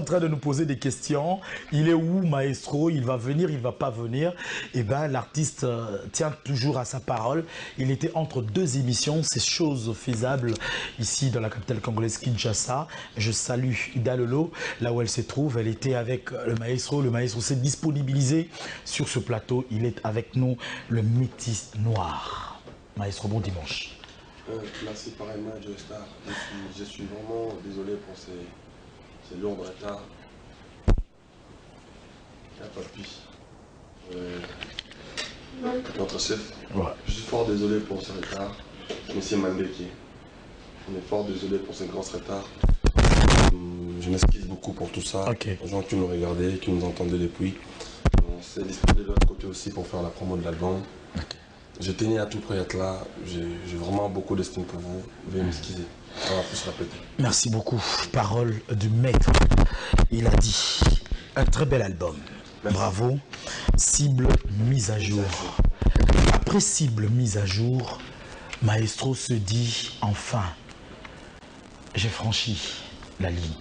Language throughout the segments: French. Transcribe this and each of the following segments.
En train de nous poser des questions. Il est où, maestro? Il va venir, il va pas venir? Eh bien, l'artiste tient toujours à sa parole. Il était entre deux émissions, c'est chose faisable ici dans la capitale congolaise Kinshasa. Je salue Ida Lolo, là où elle se trouve. Elle était avec le maestro. Le maestro s'est disponibilisé sur ce plateau. Il est avec nous, le métis noir. Maestro, bon dimanche. Merci pareillement, Joe Star. Je suis vraiment désolé pour ces lourds retards. Il n'y a pas plus. Notre chef, ouais. Je suis fort désolé pour ce retard. Monsieur Mandeki, on est fort désolé pour ces grands retards. Je m'excuse beaucoup pour tout ça. Okay. Les gens qui nous regardaient, qui nous entendaient depuis. On s'est disposé de l'autre côté aussi pour faire la promo de l'album. Okay. Je tenais à tout près être là. J'ai vraiment beaucoup d'estime pour vous. Veuillez m'excuser. On va plus se répéter. Merci beaucoup. Parole du maître. Il a dit un très bel album. Merci. Bravo. Cible mise à jour. Après cible mise à jour, Maestro se dit enfin, j'ai franchi la ligne.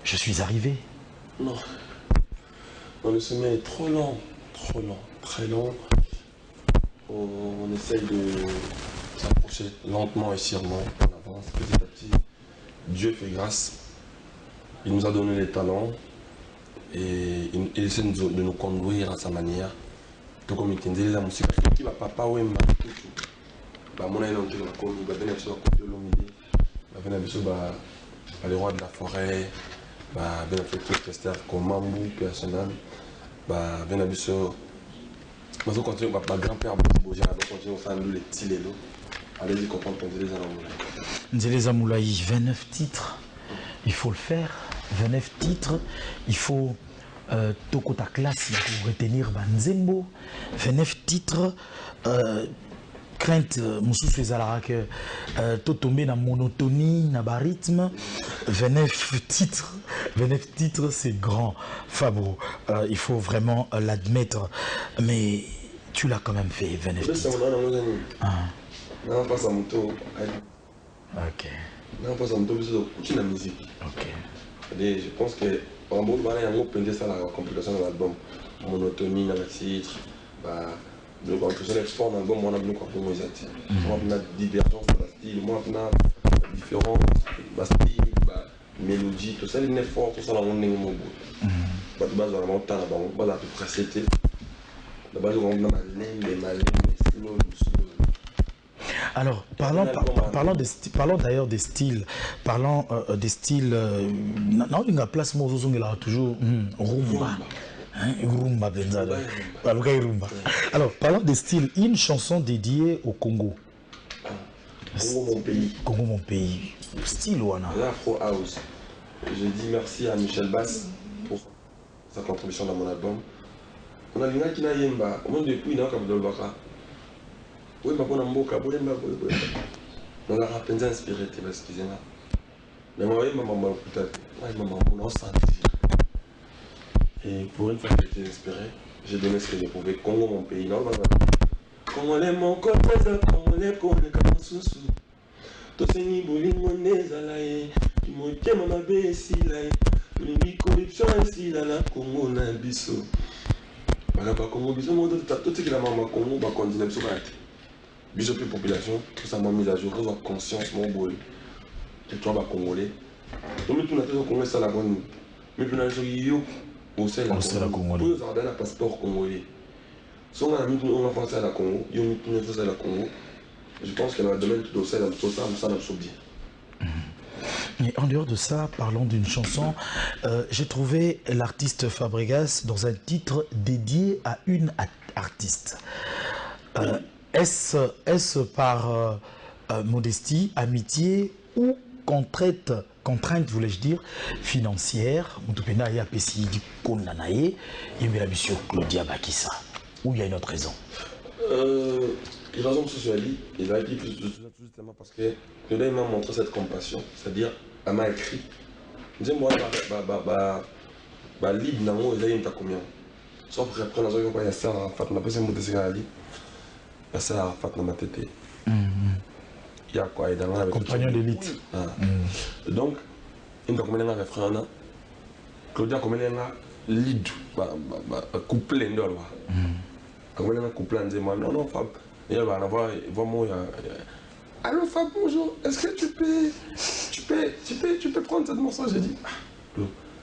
Je suis arrivé. Non. Non, le sommet est trop lent. Trop lent. Très long. On essaye de s'approcher lentement et sûrement. On avance petit à petit. Dieu fait grâce. Il nous a donné les talents et il essaie de nous conduire à sa manière. Tout comme il dit, la musique qui va pas ouais ma tout. Bah mon aïe n'entend pas comme il va venir sur côté de l'humidité. Va venir sur les rois de la forêt. Bah venir faire tout tester comme Mambo personnel. Bah venir sur mais on continue, ma grand-père Boja, on continue à faire les petits lélos. Allez-y comprendre qu'on dit les Amoulaï. Nzélé Amoulaï, 29 titres, il faut le faire. 29 titres, il faut Tokota classe pour retenir Banzembo. 29 titres, crainte, Moussou Zalara que tout tomber dans monotonie, dans rythme. 29 titres, c'est grand, Fabro. Il faut vraiment l'admettre. Mais tu l'as quand même fait, 29 titres. Non, pas ça, moto. Ok. Non, pas ça, moto, c'est la musique. Ok. Je pense que en bon, il y a un mot pendant ça la complication de l'album. Monotonie dans le titre. Donc, en plus, l'export dans l'album, on a beaucoup de choses. On a une divergence dans le style, on a une différence, le style, la mélodie, tout ça, il est fort, tout ça, on est au bout. De base, on a un temps, on a à peu près 7 titres. De base, on a les malins, les slow. Alors, parlons d'ailleurs des styles. Parlons des styles. Non, il y a place, moi, toujours rumba. Rumba, Benzada. Alors, parlons des styles. Une chanson dédiée au Congo. Congo, mon pays. Congo, mon pays. Style, Wana. L'Afro House. Je dis merci à Michel Bass pour sa contribution dans mon album. On a l'ina qui n'a yemba. Au moins, depuis, il y a un peu de l'Obaka. Oui, mais on a un beau cabot. On a rappelé inspiré, excusez-moi. Mais moi, oui, maman, peut-être. Oui, maman, on a senti. Et pour une fois que j'étais inspiré, j'ai donné ce que j'ai trouvé. Congo, mon pays. Non, Congolais, mon côté, Congolais, Congolais, comme sous. Tout ce ni bolingo nezalaye. Tu m'as dit, maman, ici, là. Une corruption ici, là, Congo, na biso. Voilà, Congo, biso, tout ce qui est la maman, Congo, va continuer sur la tête. Biso, plus population, tout ça m'a mis à jour, avoir conscience, mon boy. Et toi, bah, Congolais. Donc, nous, on a fait au Congo, ça, la bonne. Mais puis, on a joué, au sein de la Congolais. Nous avons un passeport congolais. Si on a mis on pensé à la Congo, on a mis à la Congo. Je pense que dans le domaine tout ça, ça nous sauve bien. Et en dehors de ça, parlons d'une chanson. J'ai trouvé l'artiste Fabregas dans un titre dédié à une artiste. Est-ce par modestie, amitié ou contrainte, voulais-je dire, financière, Moutopena et APC du Konanaye, et la mission Claudia Bakissa. Ou il y a une autre raison? Les raisons sociales, il a dit tout justement parce que Claudia m'a montré cette compassion, c'est-à-dire, elle m'a écrit. Dis-moi, libre, nango, il a une combien? Sauf que après, il y a ça, on a passé un mot de sécurité. Il y a ça, dans ma tête. Il y a quoi? Compagnon d'élite. Donc, il y a combien de refrains? Claudia comme elle a lead couplet ndolwa. Comme elle a couplet on dit moi non Fab. Et elle va en avoir vraiment allô Fab bonjour. Est-ce que tu peux prendre cette morceau? J'ai dit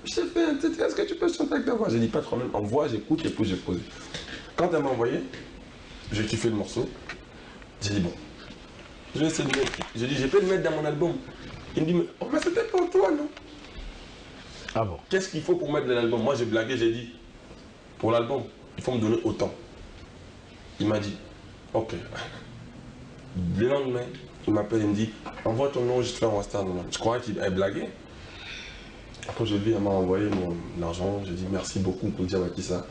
je t'ai fait un titre, est-ce que tu peux chanter avec ta voix? J'ai dit pas de problème, envoie, j'écoute et puis j'ai posé. Quand elle m'a envoyé, j'ai kiffé le morceau. J'ai dit bon, je vais essayer de mettre. J'ai dit je peux le mettre dans mon album. Il me dit mais c'était pour toi non? Ah bon? Qu'est-ce qu'il faut pour mettre dans l'album? Moi j'ai blagué, j'ai dit pour l'album, il faut me donner autant. Il m'a dit ok. Le lendemain, il m'appelle, il me dit envoie ton enregistrement en Western. Je croyais qu'il avait blagué. Après j'ai vu, elle m'a envoyé mon argent, j'ai dit merci beaucoup pour dire qui ça.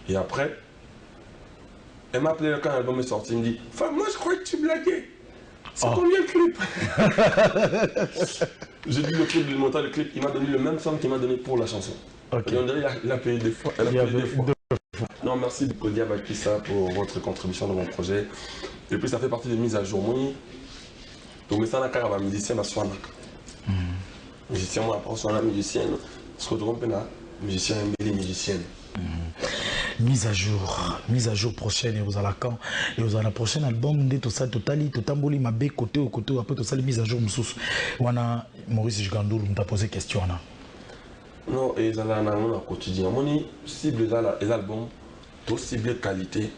Et après, elle m'a appelé quand l'album est sorti, il me dit Fab, moi je croyais que tu blaguais. C'est combien le clip? J'ai dit le clip, le montant, le clip, il m'a donné le même somme qu'il m'a donné pour la chanson. Ok. Et on dirait il a payé deux fois. Elle a payé deux fois. Non, merci de Claudia Bakissa pour votre contribution dans mon projet. Et puis ça fait partie des mises à jour. Moi, donc mais ça n'a qu'à musicien, ma soin. Musicien, moi, après, on a musicienne. Parce que tu comprends, musicien, et musicienne. Mise à jour prochaine et vous allez quand et vous allez la prochaine album de tout ça totali tout tamboli ma bé côté au côté après tout ça les mises à jour msous wana Maurice Gigandour m'a posé question là. Non et ça là au quotidien mon cible les albums tout cible qualité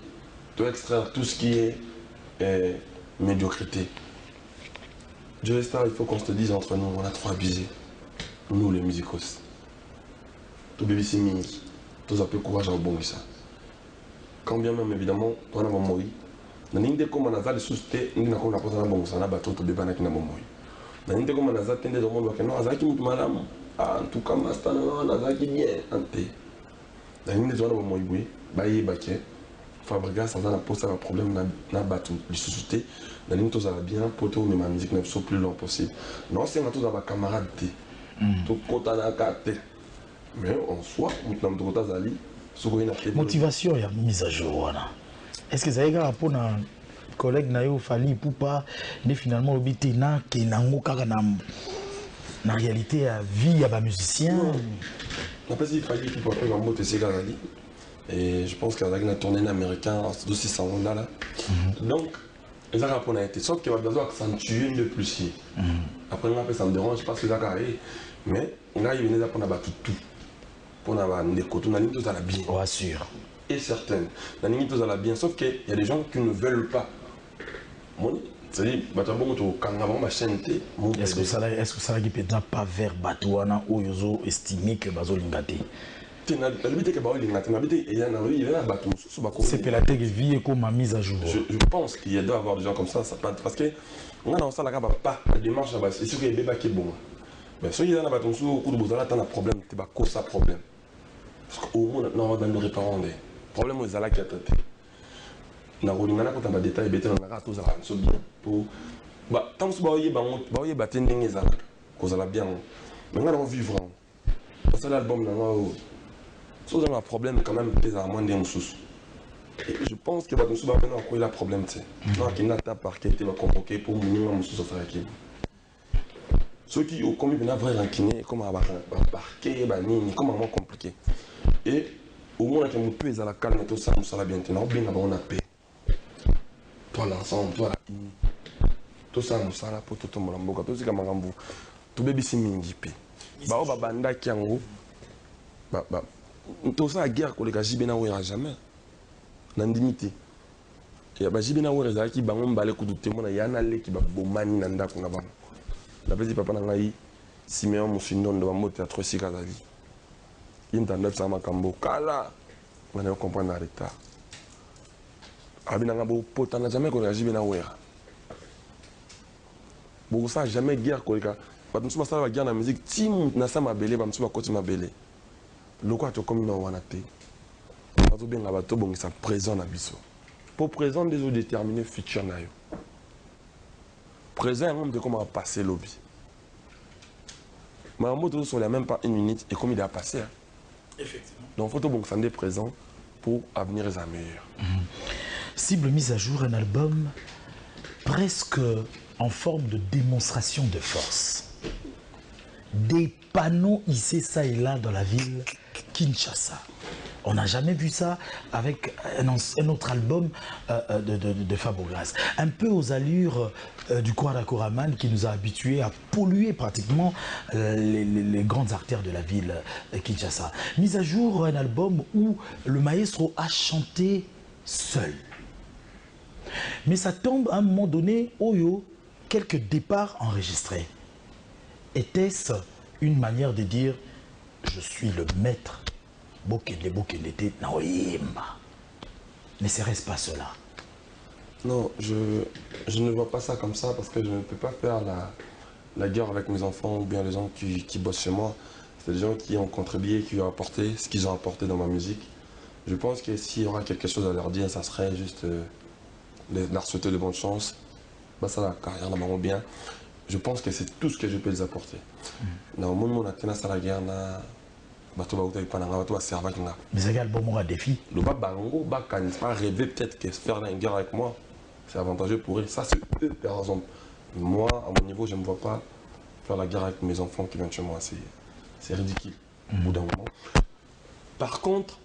tout extraire tout ce qui est médiocrité. Dieu l'espère, il faut qu'on se dise entre nous on a trop abusé nous les musicos tout BBC mini tout un peu courage en bon ça. Quand bien même évidemment, on a mon mori. Dans l'une des commandes, on a des souscrits, on a pas de bon ça, on a bateau de bébé qui n'a pas mori. Dans l'une des commandes, on a des gens qui n'ont pas de madame. En tout cas, master, on a des bien hanté. Dans l'une des gens, on a mori, oui, baillé, baquet. Fabrica, sans un poste, un problème, n'a bateau. Les souscrits, dans l'une des gens, bien, pour tout, mais ma musique n'est pas plus long possible. Non, c'est un tout dans ma camarade. Tout content à la mais en soi, nous avons droit à aller. Motivation et mise à jour. Est-ce que ça y a pour un collègue Nayo Fali pour pas finalement obiter na qui n'a na réalité à vie à musicien. On n'a pas dit Fali pour pas un mot de Segarali. Et je pense qu'il y a un tournée américain aussi sans là. Donc, les Arabes ont été sauf qu'il va besoin d'accentuer de plus. Après, ça me dérange pas ce que ça arrive. Mais là, il venait d'apprendre à battre tout. Pour avoir des côtés, on a tous à la bien. Oh, sûr. Et certaines. On a tous à la bien. Sauf qu'il y a des gens qui ne veulent pas. C'est-à-dire, est-ce que ça n'a pas vers Batouana ou Yozo estimé que Bazo Lingate? C'est la vie comme ma mise à jour. Je pense qu'il doit y avoir des gens comme ça. Parce que on a ça pas la démarche c'est sûr qu'il y a des bébés qui est bon. Mais si il y a un problème, c'est pas ça problème. Parce qu'au moins, on va dans nos parents des problèmes aux ala qui attendent. Na rolingana ko tamba détail bété na ka to za so bien pour ba tant so ba oye ba tending ezala ko za la bien. Mais on va vivre. Parce que l'album là so za un problème quand même des moins des sous. Je pense que ba so ba venir ko il a problème tu sais. Non qui n'a pas parquet va convoquer pour minimum sous faire équipe. Ceux qui ont commis une vraie rancune, comme à parquet, comme à compliqué. Et au moins, quand on peut à la calme, tout ça, nous sommes bien tenus, on a paix. Toi, l'ensemble, toi, la ligne. Tout ça, nous sommes là pour tout le monde. Tout ce que je tout bébé, c'est mingipi. Bah, banda qui en tout ça, la guerre, les gars, j'y bien à jamais. N'indimité. Et bah, j'y bien à voir, qui bangon balé coup de témoin, il y a un allé qui va bomani nanda qu'on a. La petite papa n'a pas Siméon Moussinon de mon théâtre Sikazali. Il y a un autre Samakambo. Kala, on a compris en retard. Abinangabo, pote, on n'a jamais connu Jibina Ouera. Bon, ça, jamais guerre, Kolika. Parce que nous sommes la guerre dans la musique. Tim n'a pas ma belle, nous sommes à côté de ma belle. Le quoi, tu as comme une ouanate. Nous avons bien la bateau, bon, ça présent à Bisso. Pour présent, des eaux déterminées, futur naïo. Présent, on de comment passer lobby. Mais en mode, on n'a même pas une minute et comme il a passé. Hein. Effectivement. Donc, il faut donc s'en présent pour avenir les meilleurs. Cible mise à jour, un album presque en forme de démonstration de force. des panneaux hissés ça et là dans la ville Kinshasa. On n'a jamais vu ça avec un autre album de Fabregas. Un peu aux allures du Kwara Koraman qui nous a habitués à polluer pratiquement les grandes artères de la ville Kinshasa. Mise à jour, un album où le maestro a chanté seul. Mais ça tombe à un moment donné, Oyo, quelques départs enregistrés. Était-ce une manière de dire je suis le maître? Ne serait-ce pas cela? Non, je ne vois pas ça comme ça parce que je ne peux pas faire la guerre avec mes enfants ou bien les gens qui bossent chez moi. C'est des gens qui ont contribué, qui ont apporté ce qu'ils ont apporté dans ma musique. Je pense que s'il y aura quelque chose à leur dire, ça serait juste leur souhaiter de bonne chance. Bah ça, la carrière, normalement bien. Je pense que c'est tout ce que je peux les apporter. Dans le monde, on a tenu à la guerre. Mais c'est quel album aura défi? Le pas rêver peut-être que faire une guerre avec moi, c'est avantageux pour eux. Ça, c'est eux, par exemple. Moi, à mon niveau, je ne me vois pas faire la guerre avec mes enfants qui viennent chez moi. C'est ridicule au bout d'un moment. Par contre,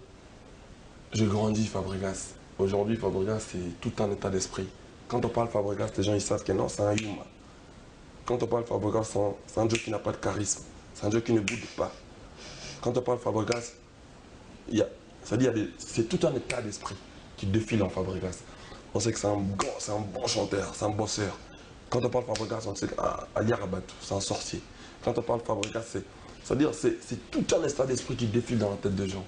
j'ai grandi Fabregas. Aujourd'hui, Fabregas, c'est tout un état d'esprit. Quand on parle Fabregas, les gens ils savent que non, c'est un humain. Quand on parle Fabregas, c'est un jeu qui n'a pas de charisme. C'est un jeu qui ne boude pas. Quand on parle Fabregas, c'est tout un état d'esprit qui défile en Fabregas. On sait que c'est un bon chanteur, c'est un bosseur. Quand on parle Fabregas, on sait qu'Ali Rabatou, c'est un sorcier. Quand on parle Fabregas, c'est tout un état d'esprit qui défile dans la tête des gens.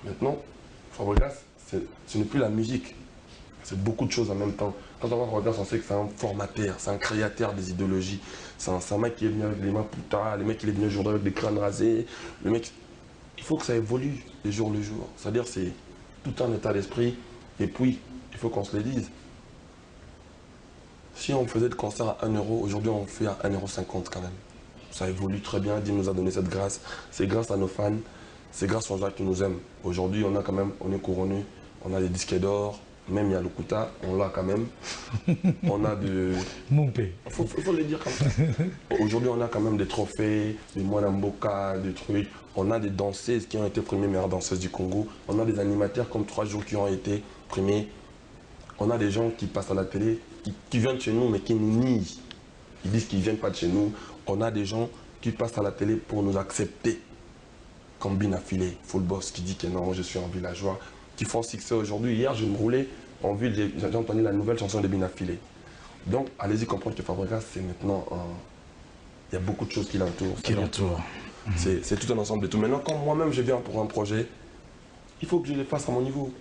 Maintenant, Fabregas, ce n'est plus la musique. C'est beaucoup de choses en même temps. Quand on parle Fabregas, on sait que c'est un formateur, c'est un créateur des idéologies. C'est un mec qui est venu avec les mains putas, le mec qui est venu aujourd'hui avec des crânes rasés. Le mec, il faut que ça évolue de jour le jour. C'est-à-dire c'est tout un état d'esprit. Et puis, il faut qu'on se le dise. Si on faisait de concert à 1 €, aujourd'hui on fait à 1,50 € quand même. Ça évolue très bien, Dieu nous a donné cette grâce. C'est grâce à nos fans, c'est grâce aux gens qui nous aiment. Aujourd'hui on est couronné, on a des disques d'or. Même il y a le Kuta, on l'a quand même. On a de... Moupé. Il faut le dire comme ça. Aujourd'hui, on a quand même des trophées, des Mwanamboka, des trucs. On a des danseuses qui ont été primées meilleures danseuses du Congo. On a des animateurs comme 3 jours qui ont été primés. On a des gens qui passent à la télé, qui viennent chez nous mais qui nous nient. Ils disent qu'ils ne viennent pas de chez nous. On a des gens qui passent à la télé pour nous accepter. Comme Binafilé, Full Boss qui dit que non, je suis un villageois. Qui font succès aujourd'hui. Hier, je me roulais en ville, j'ai entendu la nouvelle chanson de Binafilé. Donc, allez-y comprendre que Fabregas, c'est maintenant il y a beaucoup de choses qui l'entourent. C'est tout un ensemble de tout. Maintenant, quand moi-même je viens pour un projet, il faut que je le fasse à mon niveau.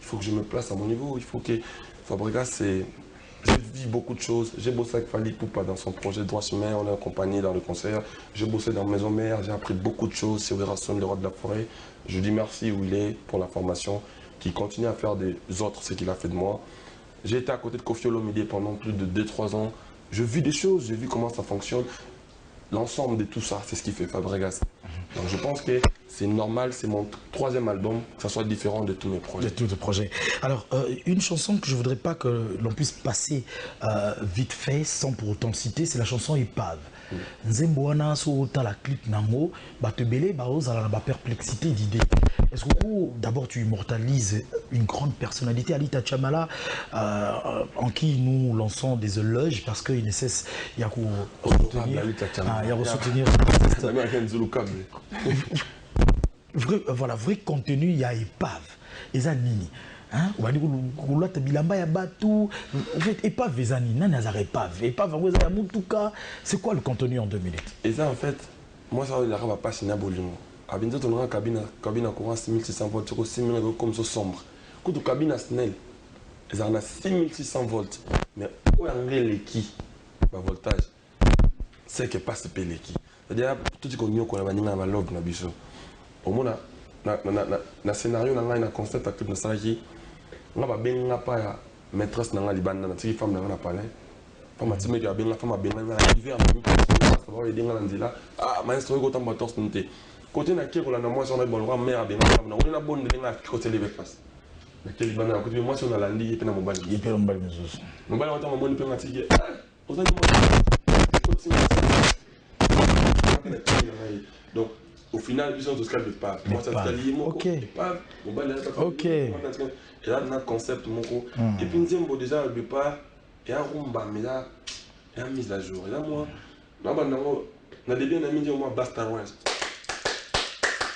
Il faut que je me place à mon niveau. Il faut que Fabregas, j'ai vu beaucoup de choses. J'ai bossé avec Fali Poupa dans son projet de droit chemin, on est accompagné dans le concert. J'ai bossé dans Maison Mère, j'ai appris beaucoup de choses sur Erasmus, le roi de la forêt. Je dis merci où il est pour la formation, qui continue à faire des autres ce qu'il a fait de moi. J'ai été à côté de Kofi Olomide pendant plus de 2-3 ans. Je vis des choses, j'ai vu comment ça fonctionne. L'ensemble de tout ça, c'est ce qui fait Fabregas. Donc je pense que c'est normal, c'est mon 3e album, que ça soit différent de tous mes projets. De tous les projets. Alors, une chanson que je ne voudrais pas que l'on puisse passer vite fait, sans pour autant citer, c'est la chanson Épave. Nzemboana, sur la clip Nango, Batebele, la perplexité d'idées. Est-ce que d'abord tu immortalises une grande personnalité, Alita Chamala, en qui nous lançons des éloges parce qu'il ne cesse, il y a qu'à soutenir vrai contenu, il y a Épave. Et ça, Nini. Hein? On va dire que bilamba ya batu. En fait, Épave, Vezani, Nanazar Épave. Épave, c'est quoi le contenu en 2 minutes? Et ça, en fait, moi, ça va pas signer à Bolimo. À Binzo, on a une cabine à courant 6600 volts, 6000 comme ça sombre. Quand tu cabine à Snell, ils ont 6600 volts. Mais où est l'équipe, le voltage? C'est que pas ce l'équipe. C'est-à-dire, tout ce qu'on a qu'on a un love na biso. Au moins, na scénario, na na concept actif na salaki. On a bien na pas maîtresse na libana na tiki femme na palais. Femme a timé qui a bien la femme a bien na hiver na ça va aider na nzila. Ah, maestro go tamba torse nte. Côté na qui on a moi on a bon roi mère bien na on a bonne de na côté lever face. Na qui libana côté moi si on a landi et puis na mobile. Et puis on va le sus. Mobile on a mon pe na tiki. On a Donc, au final, ils sont tous cas de Pave. Moi, ça se lié, mon Pave, mon bal, ok. Et là, on a un concept, mon co. Et puis, nous déjà, le départ, il y a un rumba, mais là, il y a une mise à jour. Et là, moi, on a des biens, on a mis au moins Basta West.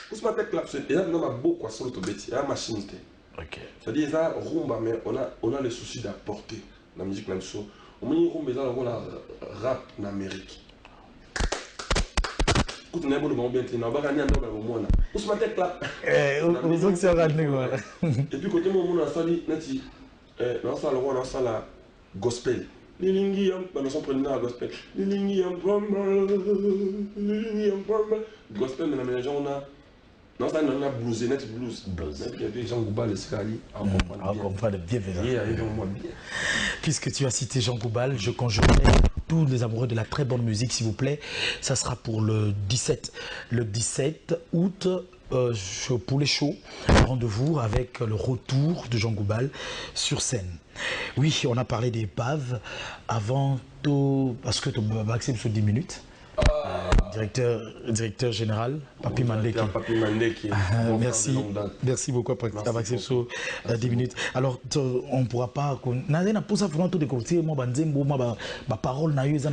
Pour ce matin, et là, on a beaucoup à solo to bêtis, il y a une machine. C'est-à-dire, il y a un rumba, mais on a le souci d'apporter la musique, même chose. On a un rumba, on a rap en Amérique. Et puis, côté mon monde a sali, on a la gospel. Lilingi on a son prénom gospel. Lilingi gospel, mais les gens on a non ça on a blues, net blues. Et puis Jean Goubal bien. Puisque tu as cité Jean Goubal, je conjurerai tous les amoureux de la très bonne musique, s'il vous plaît. Ça sera pour le 17 août. Pour les shows, rendez-vous avec le retour de Jean Goubal sur scène. Oui, on a parlé des Paves avant tout, parce que tu as accès sur 10 minutes. Directeur général, Papi Mandeki. Merci beaucoup d'avoir accès sur 10 minutes. Alors, on ne pourra pas. On a pour ça vraiment tout décortiquer. Moi, ma parole n'a eu ça.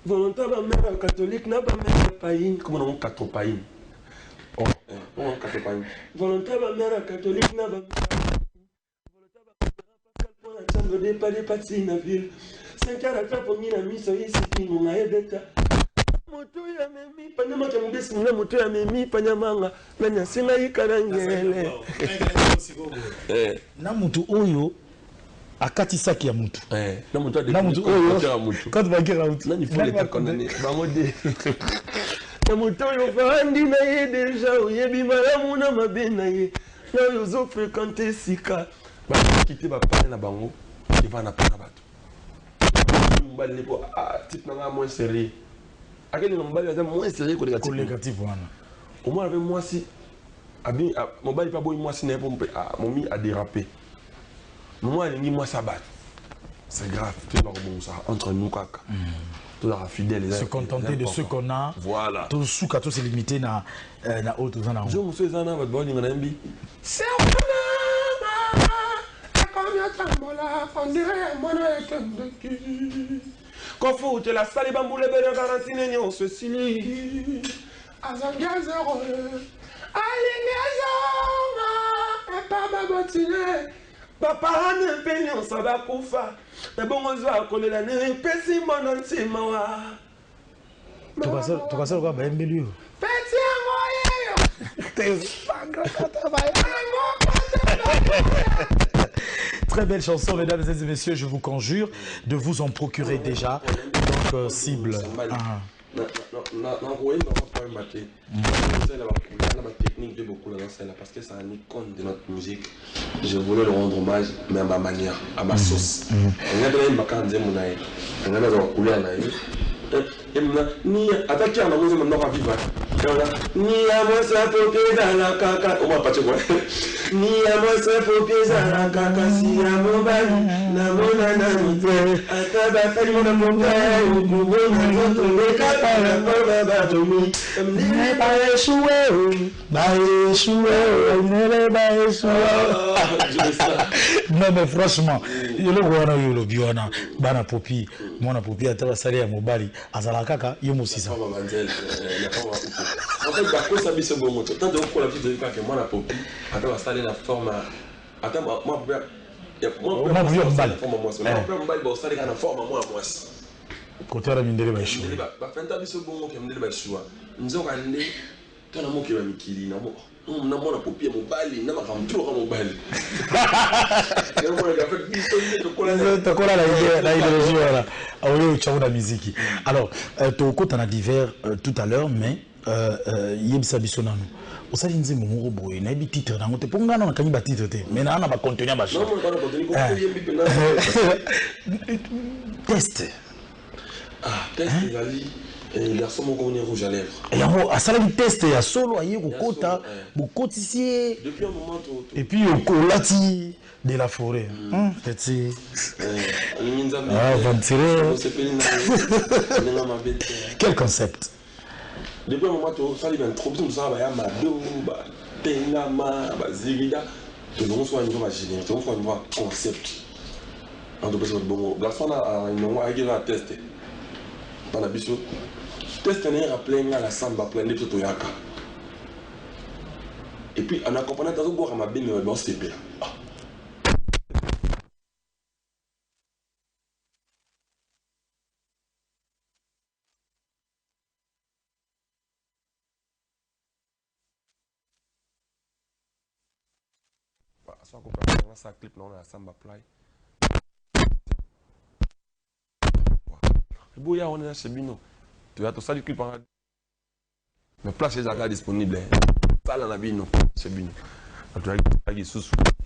Volontaire mère catholique n'a pas mère païenne. Comment on quatre païenne? Oh, on quatre païenne. Volontaire mère catholique n'a pas mère Pascal pour la chambre des pas des parties na ville. 5 ans à faire pour mina mi so ici qui mon aideta. Moto ya memi panama ke mudesi na moto ya memi panyamanga. Nanya singa ikarangele. Na mutu oyo akatisaki ya mutu. Na mutu oyo quand va kira mutu. Là il faut les condamner. Bangode. Na mutu oyo fandi na ye déjà oyebi malamu na mabena ye. Na yo zo fréquenter sika. Ba quitter ba parler na bango, il va na pana bato. Mbali ne po type na moins sérieux. Akeni mbali ya moins sérieux que négatif wana. Au moins avec moi si abi mbali pas boy moi si na po momi a dérapé. Moi, moi, ça bat. C'est grave. Tu vas ça entre nous, kaka. Tout la fidèle. Se contenter de ce qu'on a. Voilà. Tout sous qu'à tout se limiter na autre zana. Je me suis dit, votre bonne ngambi. C'est on dirait mon quand faut la salle bamboule belle garantine on se signe. Azangia zéro. Allez, pas babotine. Papa ne peine on s'en va kufa. Mais bon on va coller la nuit pesi mon antima wa. Tu vas ça quoi ben milieu. Petit moyen. Très belle chanson, mesdames et messieurs, je vous conjure de vous en procurer déjà. Donc cible. Parce que c'est un icône de notre musique. Je voulais le rendre hommage, mais à ma manière, à ma sauce. Ni attaquer en amuse maintenant à vivre. Ni à moi ça faut pied dans la caca. On va pas te voir. Ni à moi ça faut pied dans la caca. Si à mon bal, na mon anamité. Ataba fait mon amour. Ou pour mon autre caca la forme batomi. Ne pas échouer. Pas échouer. Ne pas échouer. Non mais franchement, yo le wana yo le biona bana popi, mona popi ataba sali ya mobali. Azala kaka yo musisa. En fait, bah, quoi ça bise bon moto. Tant de fois la vie de que moi la popi, attends installer la forme. Attends moi moi vieux mbali. Moi mbali ba installer la forme moi moi. Côté la mindele ba chou. Ba fenta bise bon moto mindele ba chou. Nzo ka nde tona mo ke ba mikili na mo. Na mo na popi mobali na makamtu ka mobali. Ya mo ka fait bise to kola la idéologie voilà. Au tchaou la musique. Alors, tu as divers tout à l'heure, mais yebisa bisonano. Au sein de mon robot, il y a des titres dans le pour nga na kanyi ba titre te. Mais na ba contenu ba non, pas contenu ko test. Test Ali. Et garçon, mon gars, rouge à lèvres. Et à ça, il teste, il y a solo, il y a Kota, Bokota ici. Depuis un moment, et puis au Kolati de la forêt. C'est quel concept? Depuis un moment, ça il y a un trop de ça, il y a Mado, Tengama, Zirida. Tout le monde soit un nouveau génie, tout le monde soit un nouveau concept. En tout cas, c'est bon. Garçon a un test. Dans la biso. Test n'est rappelé à la samba plein de tout yaka. Et puis en accompagnant dans le bois à ma bine mais bon c'est bien. Soit qu'on ça clip là on a samba play. Et boya on est chez Bino. Tu as tout ça du clip en mais place les accords disponibles. Ça là na Bino chez Bino. Tu as des sous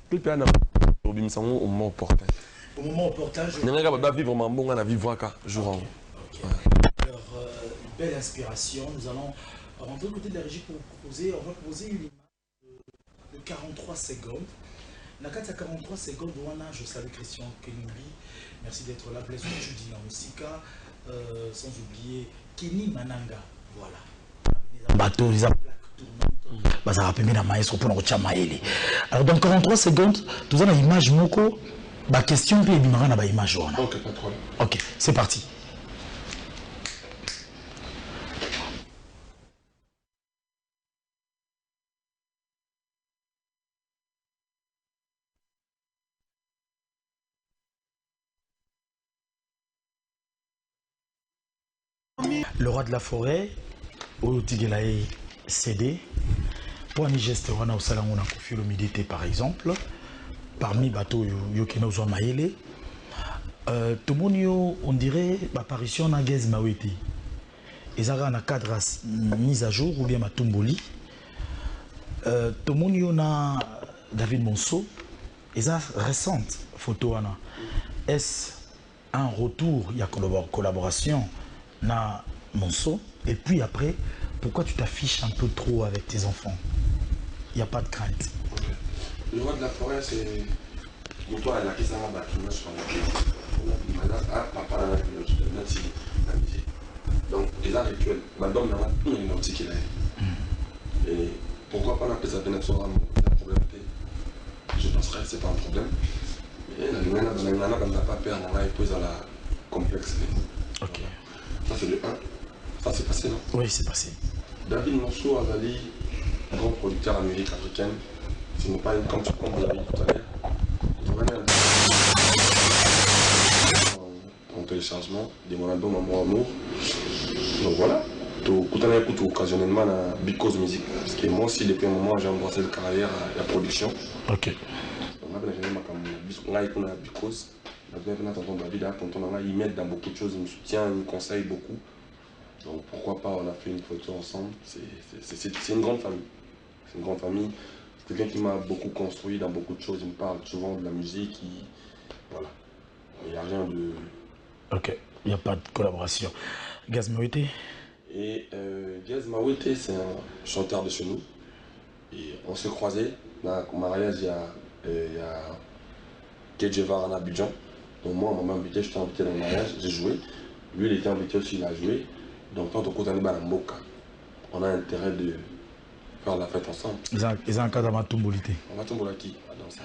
clip là au moment portage. Au moment au portage. On va vivre vraiment bon, on a vivre jour en jour. Alors, une belle inspiration. Nous allons rentrer du côté de la régie pour proposer. On va proposer une image de 43 secondes. Dans 43 secondes, je salue Christian Kenimbi. Merci d'être là. Blaise Judy en Osika. Sans oublier Kenny Mananga. Voilà. Bateau, les alors dans 43 secondes, nous avons une image moko. Ma question puis une image. Ok, pas de problème. Ok, c'est parti. Le roi de la forêt, au Tigelae CD, pour un geste, on a au salon, on a confié l'humidité par exemple. Parmi les bateaux, Yokeno Maele, tout le monde, on dirait, l'apparition de Gaz Mawete. Ils ont un cadre mis à jour ou bien Matumboli. Tout le monde, a David Monceau. Ils ont récente photo. Est-ce un retour, il y a collaboration na Monceau. Et puis après, pourquoi tu t'affiches un peu trop avec tes enfants? Il n'y a pas de crainte. Le roi de la forêt, c'est. Pour toi, la question de la sur la papa, la donc, les arts rituels, madame, il y a une optique qui est. Et pourquoi pas l'appeler ça de notre soir, la problème, je penserais que ce n'est pas un problème. Mais la lumière, comme n'a pas peur, on a épousé à la complexe. Ok. Ça, c'est le 1. Ça, c'est passé, non? Oui, c'est passé. David Monceau a validé grand producteur américain africaine. Ce n'est pas une comme vous l'avez dit tout à l'heure. En téléchargement de mon album Amour Amour. Donc voilà. Tout occasionnellement à Because Music. Parce que moi aussi, depuis un moment, j'ai embrassé la carrière et la production. Ok. Donc là, on a Because. Ils m'aident dans beaucoup de choses, ils me soutiennent, ils me conseillent beaucoup. Donc pourquoi pas, on a fait une photo ensemble. C'est une grande famille. C'est une grande famille. C'est quelqu'un qui m'a beaucoup construit dans beaucoup de choses. Il me parle souvent de la musique. Voilà. Il n'y a rien de... Ok, il n'y a pas de collaboration. Gaz Mawete? Et Gaz Mawete, c'est un chanteur de chez nous. Et on s'est croisés dans le mariage il y a Kedjevar en Abidjan. Donc moi, on m'a invité, j'étais invité dans le mariage, j'ai joué. Lui, il était invité aussi, il a joué. Donc quand on compte à Mboka, on a intérêt de faire la fête ensemble. Ils ont un cas dans Matumbolité. On va tomber qui dans ça.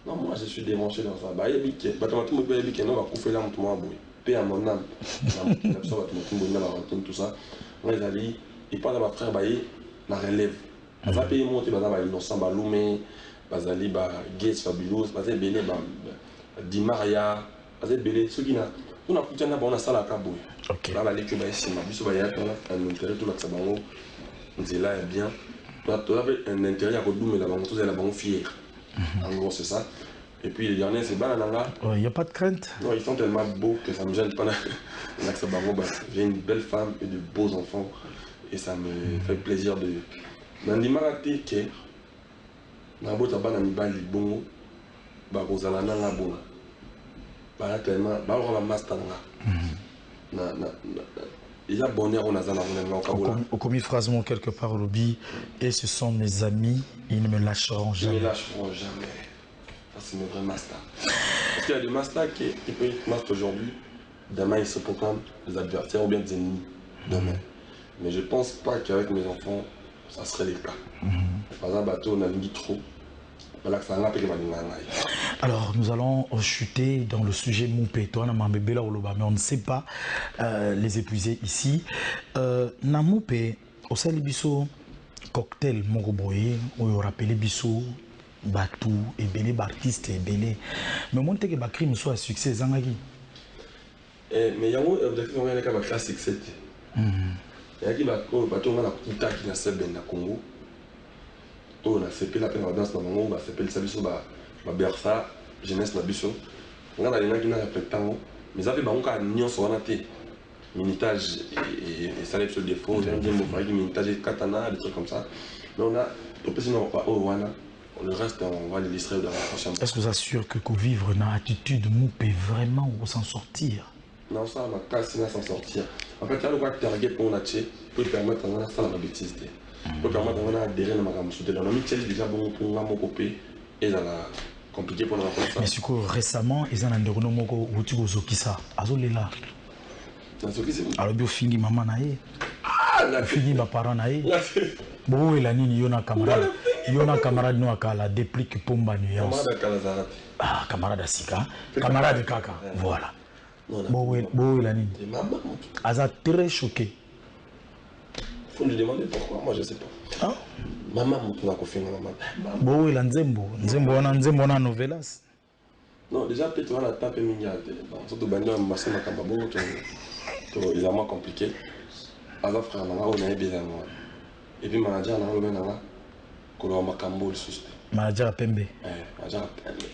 Non, moi je suis débranché dans ça. Bah, il y a des qui on va couper là, on va paix à mon âme. Tout ça. Moi, ils parlent à ma frère, la relève. On va payer monter, innocent, Loumé, Bazali, Gates, Fabulous, Bazali, Di Maria, Bazali, ceux qui n'ont on a coupé on a ça la cabouille. Ok. Là, les Cubains, c'est ma biso, un intérêt, tout le sabango. On dit là, bien. Tu as un intérêt à Rodou, mais la banque, tout est la banque fière. En gros, c'est ça. Et puis, les derniers, c'est Banananga. Il n'y a pas de crainte. Non, ils sont tellement beaux que ça me gêne pas. J'ai une belle femme et de beaux enfants. Et ça me fait plaisir de. Nandi Marati, qui est. Nabo Tabana Nibali Bongo. Barozala Nanga Bonga. Tellement. Barora Mastanga. il y a bonheur on a dans au commis phrasement quelque part au lobby et ce sont mes amis, ils ne me lâcheront jamais. Ils ne me lâcheront jamais. C'est mes vrais masters. Parce qu'il y a des masters qui peuvent être masters aujourd'hui, demain ils se proclament des adversaires ou bien des ennemis demain. Mais je ne pense pas qu'avec mes enfants, ça serait le cas. Par exemple, bateau, on a mis trop. Alors, nous allons chuter dans le sujet Moupé. Mais on ne sait pas les épuiser ici. Na Moupé, au sein de Bisso, cocktail Mogoboye, on y rappelé Bisso, Batou, et Belé, Bartiste, et Belé. Mais moi, je pense que le crime soit un succès. Mais il y a un objectif qui est un classe succès. Il y a un bateau qui est un Congo. On a fait la peine de danse, on a fait le service de la Bertha, jeunesse de la Bisso. On a des gens qui n'ont pas de temps, mais ça fait que nous avons fait minitage et ça lève sur le défaut, on a fait minitage et katana, des trucs comme ça. Mais on a, le reste, on va les distraire dans la prochaine. Est-ce que vous assure que vivre dans l'attitude Moupé vraiment ou s'en sortir? Non, ça va pas s'en sortir. En fait, il y a le droit de target pour la pour permettre de faire la bêtise. Pour permettre d'adhérer à la gamme sous la mise déjà bon pour moi mon copé et ça va compliqué pour la ça. Mais c'est que récemment ils ont un déroulement moko où qui ça azolela. Alors bio fini maman naé. Ah fini ma parent naé. Bon et la nini yona camarade no akala déplique pomba nuance. Ah camarade asika, camarade kaka. Voilà. Bon et la nini. Aza très choqué. Faut lui demander pourquoi, moi je sais pas. Ah? Maman m'a confié maman. Bon, il a Nzembo na novelas. Non, déjà peut-être on a tapé miniate. Surtout banyo massa makamba bon to examen compliqué. Ava frère nanga on a bien moi. Et puis manager nanga le nanga ko lo makambo le suste. Manager Pembe. Manager Pembe.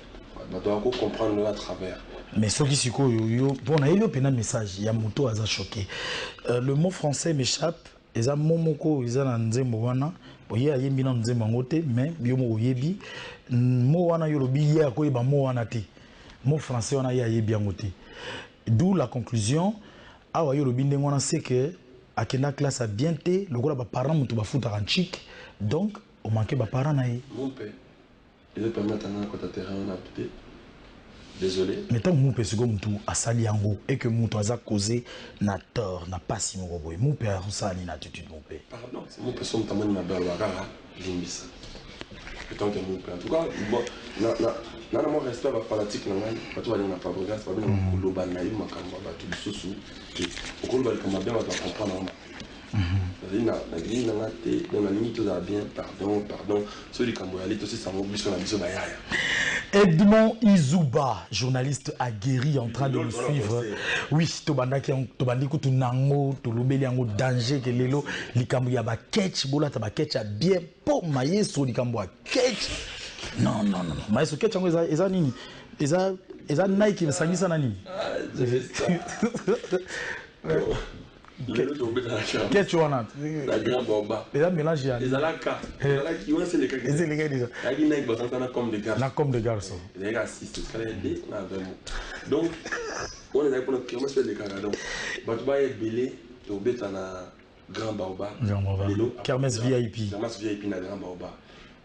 On doit comprendre à travers. Mais ce qui siko yo bon na yo pena message, il y a moto aza choqué. Le mot français m'échappe. Eza momoko eza na nzembo wana oye ayembi na nzembo ngote mais biomo oyebi mo wana yolobi ya ko yeba mo wana te mo français wana ya yebi ngote d'où la conclusion awa yolobi ndengo wana c'est que akenda classe a bien te lokola ba parents mutu ba futa ranchik donc o manquer ba parents na ye mon père il permettre na ko ta terrain na peut désolé. Mais tant que mon père a sali yango et que mon toisa causé na tort n'a pas si mon boy mon père ça ni attitude mon père. Pardon, mon père son tamani na belle wagara limbisa. Tant que mon père en tout cas bon na mon respect ba fanatique na ngai pas toi na Fabregas pas bien ko loba na yo makamba ba tout susu et ko loba comme bien va comprendre. Na ligne na ngate dans la ligne tout va bien pardon celui qui a allé aussi ça m'oblige na biso ba yaya. Edmond Izuba, journaliste aguerri en train de nous suivre. Oui, Tobandi Kutu Nango, Tolobeli Yango, danger, que lelo, Likambo Yaba Ketch, Bola Taba Ketch a bien po Mayeso, Likambo a Ketch. Non. Mayeso Ketch, Eza Nini. Eza Nike, Sangisa Nani. Qu'est-ce que tu as? La grande bomba. Et là, mélange. Les alaka. Les alaka qui ont c'est les gars. C'est les gars déjà. Il y a des comme des garçons. Comme des garçons. Les gars, si c'est ce qu'elle a donc, on est pour le comment se fait des caradons. Bah tu vas être belé, tu vas être un grand baobab. Kermesse VIP. Kermesse VIP na grand baobab.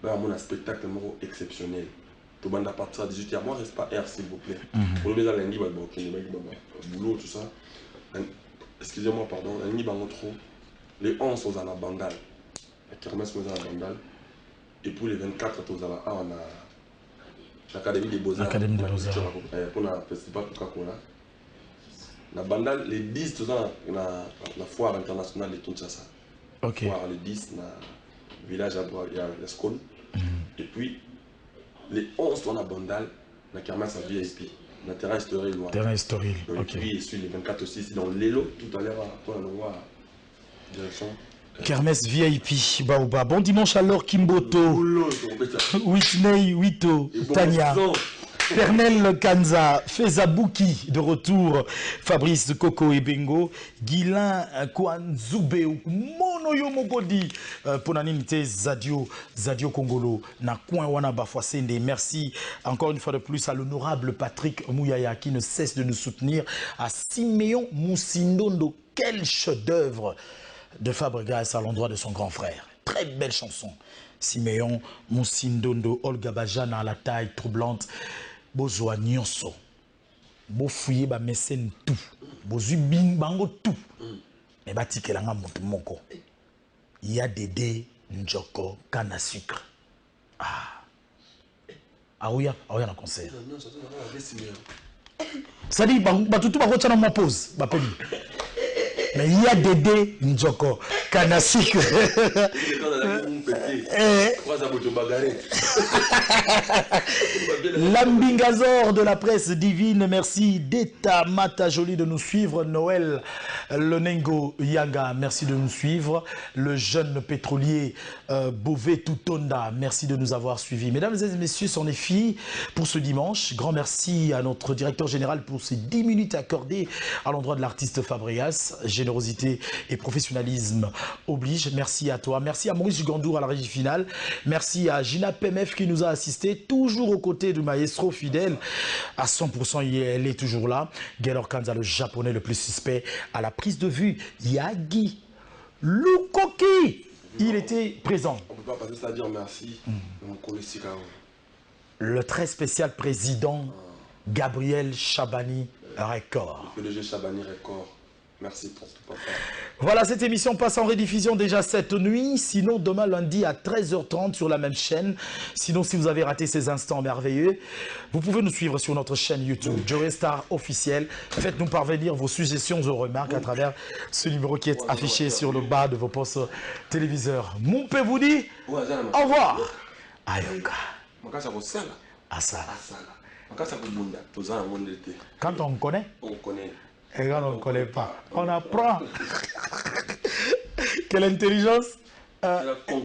Bah mon spectacle exceptionnel. Tu vas partir à 18h. Moi reste pas R s'il vous plaît. Pour le lundi, bah boulot tout ça. Excusez-moi, pardon, les 11 aux la bandale, la kermesse aux la bandale, et pour les 24 aux la on a l'Académie des Beaux-Arts. L'Académie des Beaux-Arts. Pour le festival Coca-Cola. La bandale, les 10 tout ça, la foire internationale de Kinshasa. Ok. La foire, les 10, dans le village à il y a l'école. Et puis, les 11 dans la bandale, la kermesse à VIP. Le terrain historique. Terrain historique. Et puis, sur les 24 aussi, c'est dans l'élo, tout à l'heure, pour la loi, direction. Kermesse VIP, Baoba. Bon dimanche alors, Kimboto. Whitney, Wito, Tania. Pernel Kanza, Fezabouki de retour, Fabrice Coco et Bengo, Guilain Kwanzube, Mono Yomogodi, Ponanimite Zadio Kongolo, na Coin Wana Bafouasende. Merci encore une fois de plus à l'honorable Patrick Mouyaya qui ne cesse de nous soutenir, à Siméon Moussindondo Quel chef-d'œuvre de Fabregas à l'endroit de son grand frère. Très belle chanson. Siméon, Moussindondo, Olga Bajana à la taille troublante. Bozwa nyonso. Bofouye ba mesen tout. Bozu bing bango tout. Mais batike langa mutu moko. Il y a Dédé, Njoko, canne à sucre. Ah. Ah oui, un concert. Ça dit, tout va retirer ma pause. Mais il y a Dédé, Njoko, canne à sucre. L'ambingazor de la presse divine, merci d'Eta Mata Jolie de nous suivre. Noël Lonengo Yanga, merci de nous suivre. Le jeune pétrolier Bové Toutonda, merci de nous avoir suivis. Mesdames et messieurs, c'en est fini pour ce dimanche. Grand merci à notre directeur général pour ces 10 minutes accordées à l'endroit de l'artiste Fabregas. Générosité et professionnalisme oblige. Merci à toi. Merci à Maurice Gandour à la régie finale. Merci à Gina PMF qui nous a assisté, toujours aux côtés du maestro fidèle. À 100%, elle est toujours là. Gaylor Kanza, le japonais le plus suspect à la prise de vue. Yagi Lukoki, il était présent. On ne peut pas passer ça à dire merci. Le très spécial président Gabriel Chabani Record. Le PDG Chabani Record. Merci pour tout, papa. Voilà, cette émission passe en rediffusion déjà cette nuit. Sinon, demain lundi à 13h30 sur la même chaîne. Sinon, si vous avez raté ces instants merveilleux, vous pouvez nous suivre sur notre chaîne YouTube, Joey Star officiel. Faites-nous parvenir vos suggestions ou remarques à travers ce numéro qui est affiché sur le bas de vos postes téléviseurs. Mon père vous dit au revoir. Ayoka. Asala. Quand on connaît, on connaît. Et quand on ne connaît pas, on apprend. Quelle intelligence